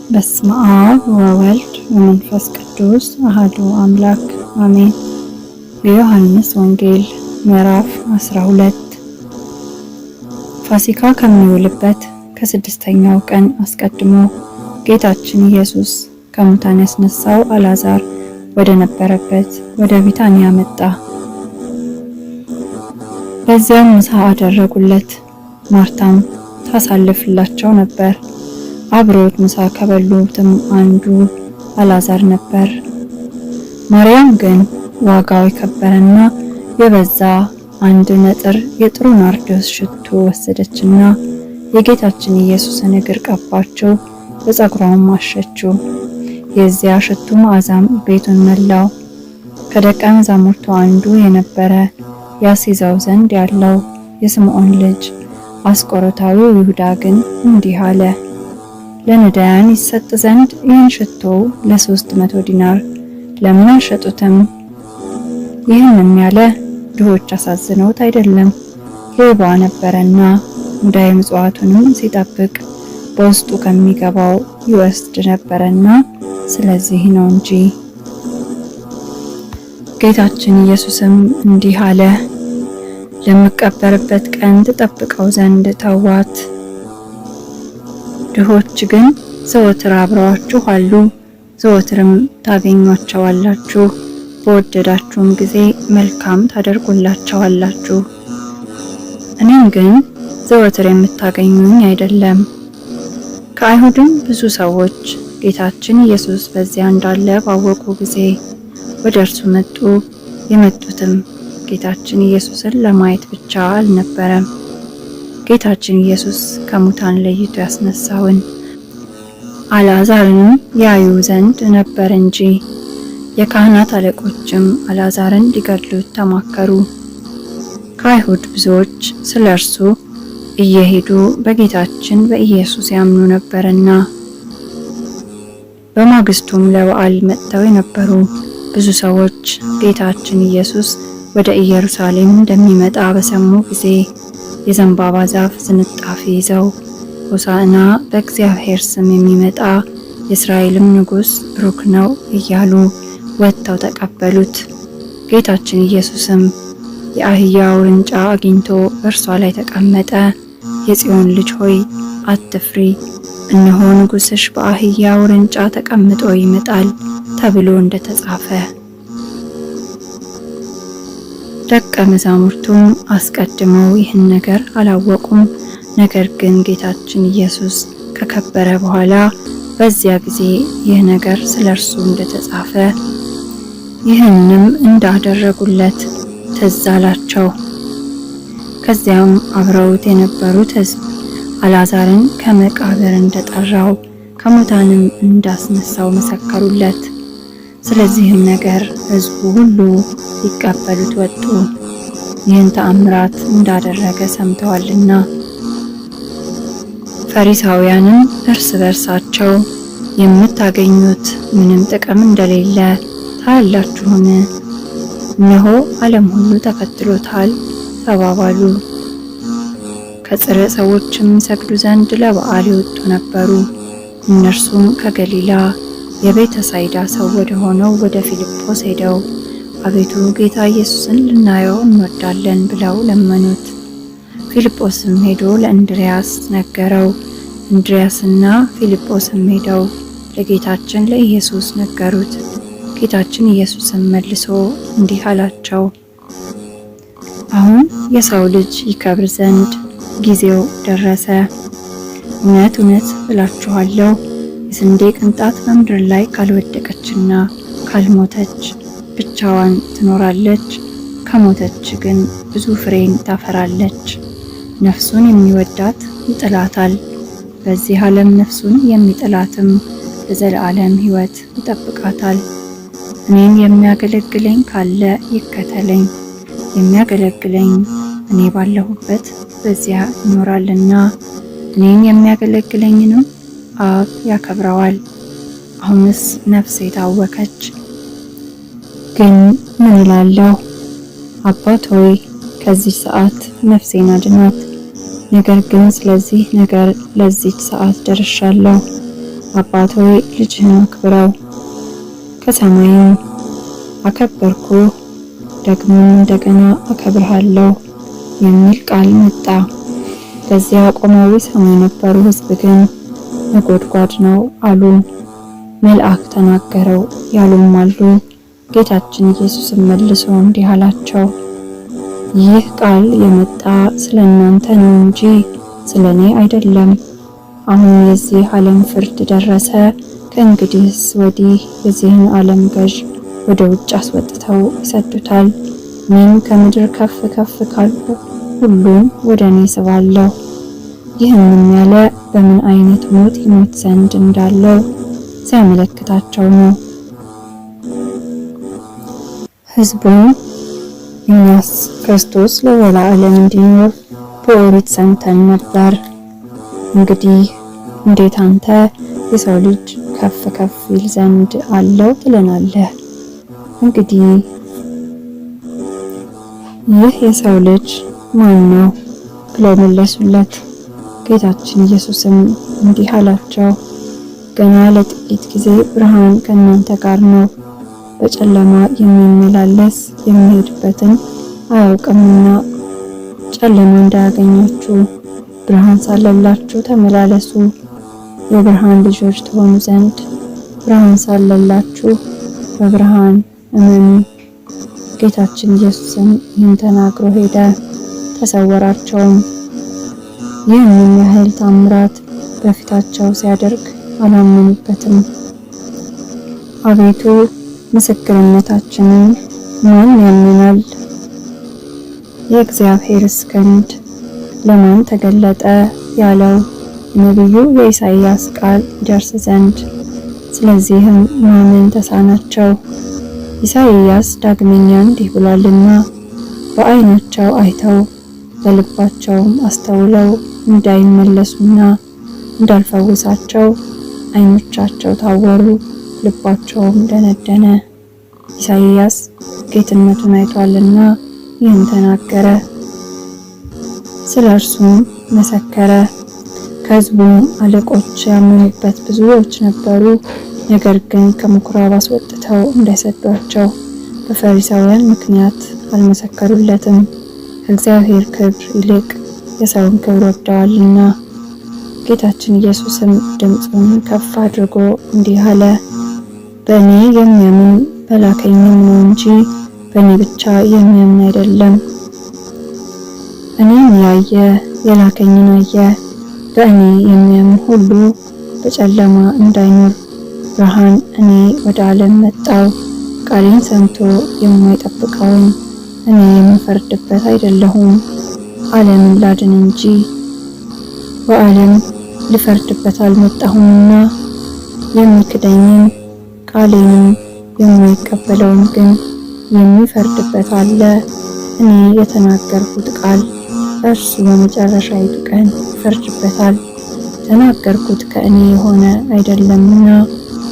በስመ አብ ወወልድ ወመንፈስ ቅዱስ አሐዱ አምላክ አሜን። የዮሐንስ ወንጌል ምዕራፍ 12 ፋሲካ ከሚውልበት ከስድስተኛው ቀን አስቀድሞ ጌታችን ኢየሱስ ከሙታን ያስነሳው አልዓዛር ወደ ነበረበት ወደ ቢታንያ መጣ። በዚያም ምሳ አደረጉለት። ማርታም ታሳልፍላቸው ነበር። አብሮት ምሳ ከበሉትም አንዱ አልዓዛር ነበር። ማርያም ግን ዋጋው የከበረና የበዛ አንድ ነጥር የጥሩ ናርዶስ ሽቱ ወሰደችና የጌታችን ኢየሱስን እግር ቀባቸው፣ በፀጉሯም አሸችው። የዚያ ሽቱ መዓዛም ቤቱን መላው። ከደቀ መዛሙርቱ አንዱ የነበረ ያስይዘው ዘንድ ያለው የስምዖን ልጅ አስቆሮታዊው ይሁዳ ግን እንዲህ አለ፣ ለነዳያን ይሰጥ ዘንድ ይህን ሽቶ ለ300 ዲናር ለምን አልሸጡትም? ይህንም ያለ ድሆች አሳዝነውት አይደለም፣ ሌባ ነበረና ሙዳየ ምጽዋቱንም ሲጠብቅ በውስጡ ከሚገባው ይወስድ ነበረና ስለዚህ ነው እንጂ። ጌታችን ኢየሱስም እንዲህ አለ፣ ለምቀበርበት ቀን ትጠብቀው ዘንድ ተዋት። ድሆች ግን ዘወትር አብረዋችሁ አሉ፣ ዘወትርም ታገኟቸዋላችሁ፣ በወደዳችሁም ጊዜ መልካም ታደርጉላቸዋላችሁ። እኔም ግን ዘወትር የምታገኙኝ አይደለም። ከአይሁድም ብዙ ሰዎች ጌታችን ኢየሱስ በዚያ እንዳለ ባወቁ ጊዜ ወደ እርሱ መጡ። የመጡትም ጌታችን ኢየሱስን ለማየት ብቻ አልነበረም፣ ጌታችን ኢየሱስ ከሙታን ለይቶ ያስነሳውን አልዓዛርን ያዩ ዘንድ ነበር እንጂ። የካህናት አለቆችም አልዓዛርን ሊገድሉት ተማከሩ። ከአይሁድ ብዙዎች ስለ እርሱ እየሄዱ በጌታችን በኢየሱስ ያምኑ ነበርና። በማግስቱም ለበዓል መጥተው የነበሩ ብዙ ሰዎች ጌታችን ኢየሱስ ወደ ኢየሩሳሌም እንደሚመጣ በሰሙ ጊዜ የዘንባባ ዛፍ ዝንጣፊ ይዘው ሆሳዕና በእግዚአብሔር ስም የሚመጣ የእስራኤልም ንጉሥ ብሩክ ነው እያሉ ወጥተው ተቀበሉት። ጌታችን ኢየሱስም የአህያ ውርንጫ አግኝቶ በእርሷ ላይ ተቀመጠ። የጽዮን ልጅ ሆይ አትፍሪ፣ እነሆ ንጉሥሽ በአህያ ውርንጫ ተቀምጦ ይመጣል ተብሎ እንደተጻፈ። ደቀ መዛሙርቱም አስቀድመው ይህን ነገር አላወቁም። ነገር ግን ጌታችን ኢየሱስ ከከበረ በኋላ በዚያ ጊዜ ይህ ነገር ስለ እርሱ እንደተጻፈ ይህንም እንዳደረጉለት ትዝ አላቸው። ከዚያም አብረውት የነበሩት ሕዝብ አልዓዛርን ከመቃብር እንደጠራው ከሙታንም እንዳስነሳው መሰከሩለት። ስለዚህም ነገር ሕዝቡ ሁሉ ሊቀበሉት ወጡ፣ ይህን ተአምራት እንዳደረገ ሰምተዋልና። ፈሪሳውያንም እርስ በርሳቸው የምታገኙት ምንም ጥቅም እንደሌለ ታያላችሁን? እነሆ ዓለም ሁሉ ተከትሎታል ተባባሉ። ከጽርዕ ሰዎችም ይሰግዱ ዘንድ ለበዓል የወጡ ነበሩ። እነርሱም ከገሊላ የቤተ ሳይዳ ሰው ወደ ሆነው ወደ ፊልጶስ ሄደው አቤቱ ጌታ ኢየሱስን ልናየው እንወዳለን ብለው ለመኑት። ፊልጶስም ሄዶ ለእንድርያስ ነገረው። እንድርያስና ፊልጶስም ሄደው ለጌታችን ለኢየሱስ ነገሩት። ጌታችን ኢየሱስም መልሶ እንዲህ አላቸው፣ አሁን የሰው ልጅ ይከብር ዘንድ ጊዜው ደረሰ። እውነት እውነት እላችኋለሁ የስንዴ ቅንጣት በምድር ላይ ካልወደቀችና ካልሞተች ብቻዋን ትኖራለች፣ ከሞተች ግን ብዙ ፍሬን ታፈራለች። ነፍሱን የሚወዳት ይጥላታል፣ በዚህ ዓለም ነፍሱን የሚጥላትም ለዘላለም ሕይወት ይጠብቃታል። እኔን የሚያገለግለኝ ካለ ይከተለኝ፣ የሚያገለግለኝ እኔ ባለሁበት በዚያ ይኖራልና እኔን የሚያገለግለኝንም አብ ያከብረዋል። አሁንስ ነፍሴ ታወከች፣ ግን ምን እላለሁ? አባት ሆይ ከዚህ ሰዓት ነፍሴን አድናት። ነገር ግን ስለዚህ ነገር ለዚህ ሰዓት ደርሻለሁ። አባት ሆይ ልጅህን አክብረው። ከሰማይም አከበርኩህ ደግሞ እንደገና አከብርሃለሁ የሚል ቃል መጣ። በዚያ ቆመው ይሰሙ የነበሩ ሕዝብ ግን ነጎድጓድ ነው አሉ። መልአክ ተናገረው ያሉም አሉ። ጌታችን ኢየሱስም መልሶ እንዲህ አላቸው፣ ይህ ቃል የመጣ ስለ እናንተ ነው እንጂ ስለ እኔ አይደለም። አሁን የዚህ ዓለም ፍርድ ደረሰ። ከእንግዲህስ ወዲህ የዚህን ዓለም ገዥ ወደ ውጭ አስወጥተው ይሰዱታል። እኔም ከምድር ከፍ ከፍ ካልኩ ሁሉም ወደ እኔ ስባለሁ። ይህንም ያለ በምን አይነት ሞት ይሞት ዘንድ እንዳለው ሲያመለክታቸው ነው። ሕዝቡም እኛስ ክርስቶስ ለዘላለም እንዲኖር በኦሪት ሰምተን ነበር። እንግዲህ እንዴት አንተ የሰው ልጅ ከፍ ከፍ ይል ዘንድ አለው ትለናለህ? እንግዲህ ይህ የሰው ልጅ ማን ነው ብለው መለሱለት። ጌታችን ኢየሱስም እንዲህ አላቸው፣ ገና ለጥቂት ጊዜ ብርሃን ከእናንተ ጋር ነው። በጨለማ የሚመላለስ የሚሄድበትን አያውቅምና ጨለማ እንዳያገኛችሁ ብርሃን ሳለላችሁ ተመላለሱ። የብርሃን ልጆች ትሆኑ ዘንድ ብርሃን ሳለላችሁ በብርሃን እመኑ። ጌታችን ኢየሱስም ይህን ተናግሮ ሄደ፣ ተሰወራቸውም። ይህንን ያህል ታምራት በፊታቸው ሲያደርግ አላመኑበትም። አቤቱ ምስክርነታችንን ማን ያምናል? የእግዚአብሔርስ ክንድ ለማን ተገለጠ ያለው ነቢዩ የኢሳይያስ ቃል ይደርስ ዘንድ ስለዚህም ማመን ተሳናቸው። ኢሳይያስ ዳግመኛ እንዲህ ብሏልና በዓይናቸው አይተው በልባቸውም አስተውለው እንዳይመለሱና እንዳልፈውሳቸው ዓይኖቻቸው ታወሩ፣ ልባቸውም ደነደነ። ኢሳይያስ ጌትነቱን አይቷልና ይህን ተናገረ፣ ስለ እርሱም መሰከረ። ከሕዝቡም አለቆች ያመኑበት ብዙዎች ነበሩ። ነገር ግን ከምኩራብ አስወጥተው እንዳይሰዷቸው በፈሪሳውያን ምክንያት አልመሰከሩለትም። ከእግዚአብሔር ክብር ይልቅ የሰውን ክብር ወደዋልና። ጌታችን ኢየሱስም ድምፁን ከፍ አድርጎ እንዲህ አለ፣ በእኔ የሚያምን በላከኝም ነው እንጂ በእኔ ብቻ የሚያምን አይደለም። እኔን ያየ የላከኝን አየ። በእኔ የሚያምን ሁሉ በጨለማ እንዳይኖር ብርሃን እኔ ወደ ዓለም መጣው። ቃሌን ሰምቶ የማይጠብቀውን እኔ የምፈርድበት አይደለሁም፣ ዓለምን ላድን እንጂ በዓለም ልፈርድበት አልመጣሁምና። የሚክደኝን ቃሌንም የማይቀበለውን ግን የሚፈርድበት አለ። እኔ የተናገርኩት ቃል እርሱ በመጨረሻይቱ ቀን ይፈርድበታል። ተናገርኩት ከእኔ የሆነ አይደለምና፣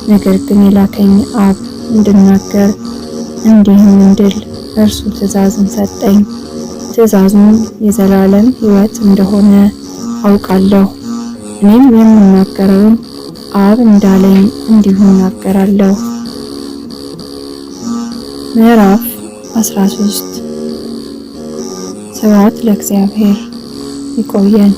ነገር ግን የላከኝ አብ እንድናገር እንዲህም እንድል እርሱ ትእዛዝን ሰጠኝ። ትእዛዙም የዘላለም ሕይወት እንደሆነ አውቃለሁ። እኔም የምናገረውን አብ እንዳለኝ እንዲሁ እናገራለሁ። ምዕራፍ 13 ስብሐት ለእግዚአብሔር። ይቆየን።